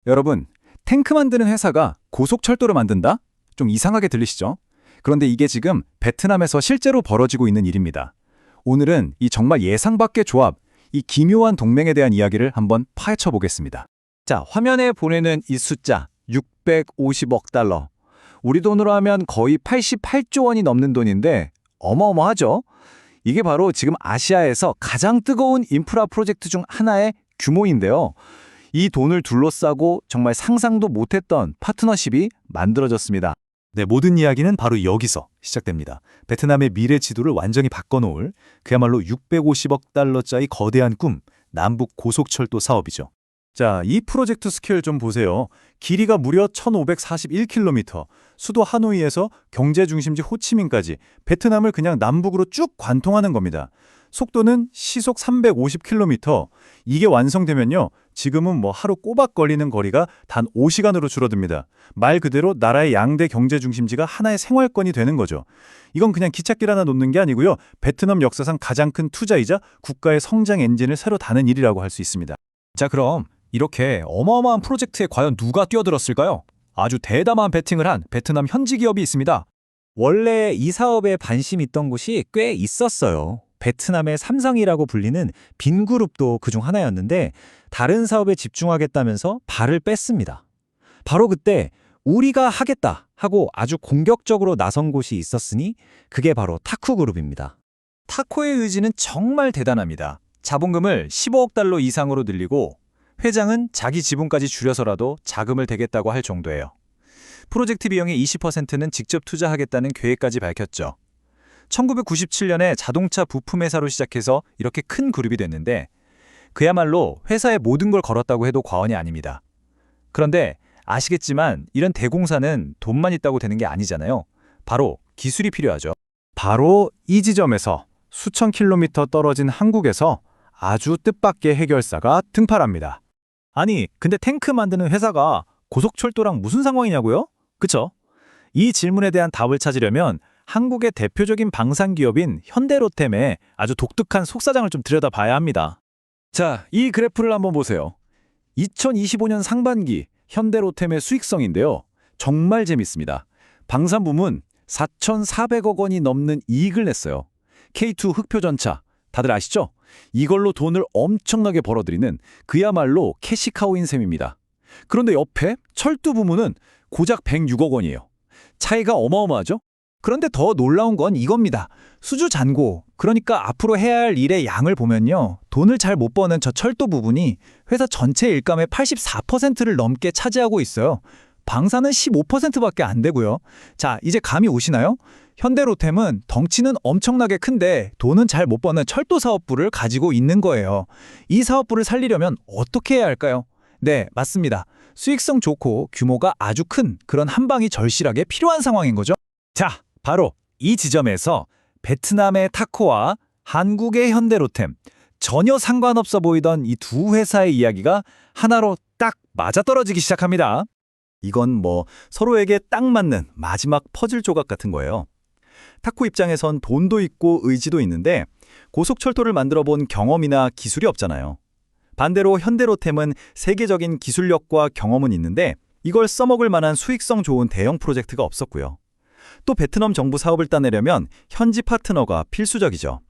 여러분, 탱크 만드는 회사가 고속철도를 만든다? 좀 이상하게 들리시죠? 그런데 이게 지금 베트남에서 실제로 벌어지고 있는 일입니다. 오늘은 이 정말 예상 밖의 조합, 이 기묘한 동맹에 대한 이야기를 한번 파헤쳐 보겠습니다. 자, 화면에 보내는 이 숫자 650억 달러. 우리 돈으로 하면 거의 88조 원이 넘는 돈인데 어마어마하죠? 이게 바로 지금 아시아에서 가장 뜨거운 인프라 프로젝트 중 하나의 규모인데요. 이 돈을 둘러싸고 정말 상상도 못했던 파트너십이 만들어졌습니다. 네, 모든 이야기는 바로 여기서 시작됩니다. 베트남의 미래 지도를 완전히 바꿔놓을 그야말로 650억 달러짜리 거대한 꿈, 남북 고속철도 사업이죠. 자, 이 프로젝트 스케일 좀 보세요. 길이가 무려 1541km, 수도 하노이에서 경제 중심지 호치민까지 베트남을 그냥 남북으로 쭉 관통하는 겁니다. 속도는 시속 350km. 이게 완성되면요, 지금은 하루 꼬박 걸리는 거리가 단 5시간으로 줄어듭니다. 말 그대로 나라의 양대 경제 중심지가 하나의 생활권이 되는 거죠. 이건 그냥 기찻길 하나 놓는 게 아니고요, 베트남 역사상 가장 큰 투자이자 국가의 성장 엔진을 새로 다는 일이라고 할 수 있습니다. 자, 그럼 이렇게 어마어마한 프로젝트에 과연 누가 뛰어들었을까요? 아주 대담한 베팅을 한 베트남 현지 기업이 있습니다. 원래 이 사업에 관심 있던 곳이 꽤 있었어요. 베트남의 삼성이라고 불리는 빈그룹도 그중 하나였는데 다른 사업에 집중하겠다면서 발을 뺐습니다. 바로 그때 우리가 하겠다 하고 아주 공격적으로 나선 곳이 있었으니 그게 바로 타쿠그룹입니다. 타코의 의지는 정말 대단합니다. 자본금을 15억 달러 이상으로 늘리고 회장은 자기 지분까지 줄여서라도 자금을 대겠다고 할 정도예요. 프로젝트 비용의 20%는 직접 투자하겠다는 계획까지 밝혔죠. 1997년에 자동차 부품 회사로 시작해서 이렇게 큰 그룹이 됐는데 그야말로 회사의 모든 걸 걸었다고 해도 과언이 아닙니다. 그런데 아시겠지만 이런 대공사는 돈만 있다고 되는 게 아니잖아요. 바로 기술이 필요하죠. 바로 이 지점에서 수천 킬로미터 떨어진 한국에서 아주 뜻밖의 해결사가 등판합니다. 아니, 근데 탱크 만드는 회사가 고속철도랑 무슨 상관이냐고요? 그쵸? 이 질문에 대한 답을 찾으려면 한국의 대표적인 방산기업인 현대로템의 아주 독특한 속사장을 좀 들여다봐야 합니다. 자, 이 그래프를 한번 보세요. 2025년 상반기 현대로템의 수익성인데요. 정말 재밌습니다. 방산 부문 4,400억 원이 넘는 이익을 냈어요. K2 흑표전차, 다들 아시죠? 이걸로 돈을 엄청나게 벌어들이는 그야말로 캐시카우인 셈입니다. 그런데 옆에 철도 부문은 고작 106억 원이에요. 차이가 어마어마하죠? 그런데 더 놀라운 건 이겁니다. 수주 잔고, 그러니까 앞으로 해야 할 일의 양을 보면요. 돈을 잘 못 버는 저 철도 부분이 회사 전체 일감의 84%를 넘게 차지하고 있어요. 방사는 15%밖에 안 되고요. 자, 이제 감이 오시나요? 현대로템은 덩치는 엄청나게 큰데 돈은 잘 못 버는 철도 사업부를 가지고 있는 거예요. 이 사업부를 살리려면 어떻게 해야 할까요? 네, 맞습니다. 수익성 좋고 규모가 아주 큰 그런 한방이 절실하게 필요한 상황인 거죠. 자, 바로 이 지점에서 베트남의 타코와 한국의 현대로템, 전혀 상관없어 보이던 이 두 회사의 이야기가 하나로 딱 맞아떨어지기 시작합니다. 이건 서로에게 딱 맞는 마지막 퍼즐 조각 같은 거예요. 타코 입장에선 돈도 있고 의지도 있는데 고속철도를 만들어 본 경험이나 기술이 없잖아요. 반대로 현대로템은 세계적인 기술력과 경험은 있는데 이걸 써먹을 만한 수익성 좋은 대형 프로젝트가 없었고요. 또 베트남 정부 사업을 따내려면 현지 파트너가 필수적이죠.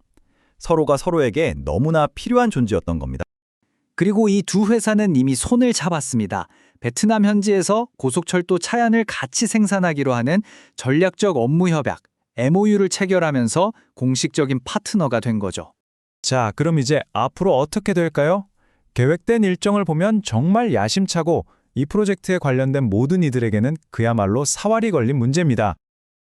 서로가 서로에게 너무나 필요한 존재였던 겁니다. 그리고 이 두 회사는 이미 손을 잡았습니다. 베트남 현지에서 고속철도 차량을 같이 생산하기로 하는 전략적 업무 협약, MOU를 체결하면서 공식적인 파트너가 된 거죠. 자, 그럼 이제 앞으로 어떻게 될까요? 계획된 일정을 보면 정말 야심차고 이 프로젝트에 관련된 모든 이들에게는 그야말로 사활이 걸린 문제입니다.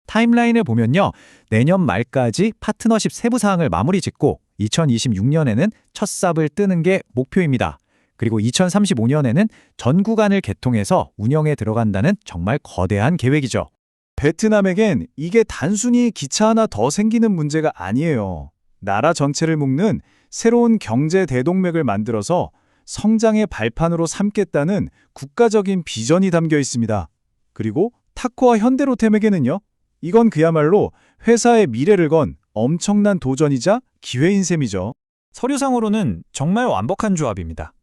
타임라인을 보면요. 내년 말까지 파트너십 세부 사항을 마무리 짓고 2026년에는 첫 삽을 뜨는 게 목표입니다. 그리고 2035년에는 전 구간을 개통해서 운영에 들어간다는 정말 거대한 계획이죠. 베트남에겐 이게 단순히 기차 하나 더 생기는 문제가 아니에요. 나라 전체를 묶는 새로운 경제 대동맥을 만들어서 성장의 발판으로 삼겠다는 국가적인 비전이 담겨 있습니다. 그리고 타코와 현대로템에게는요, 이건 그야말로 회사의 미래를 건 엄청난 도전이자 기회인 셈이죠. 서류상으로는 정말 완벽한 조합입니다.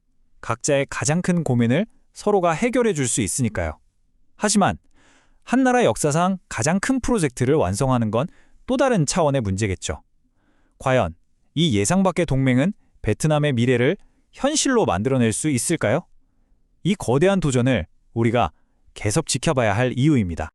각자의 가장 큰 고민을 서로가 해결해 줄 수 있으니까요. 하지만 한나라 역사상 가장 큰 프로젝트를 완성하는 건 또 다른 차원의 문제겠죠. 과연 이 예상 밖의 동맹은 베트남의 미래를 현실로 만들어낼 수 있을까요? 이 거대한 도전을 우리가 계속 지켜봐야 할 이유입니다.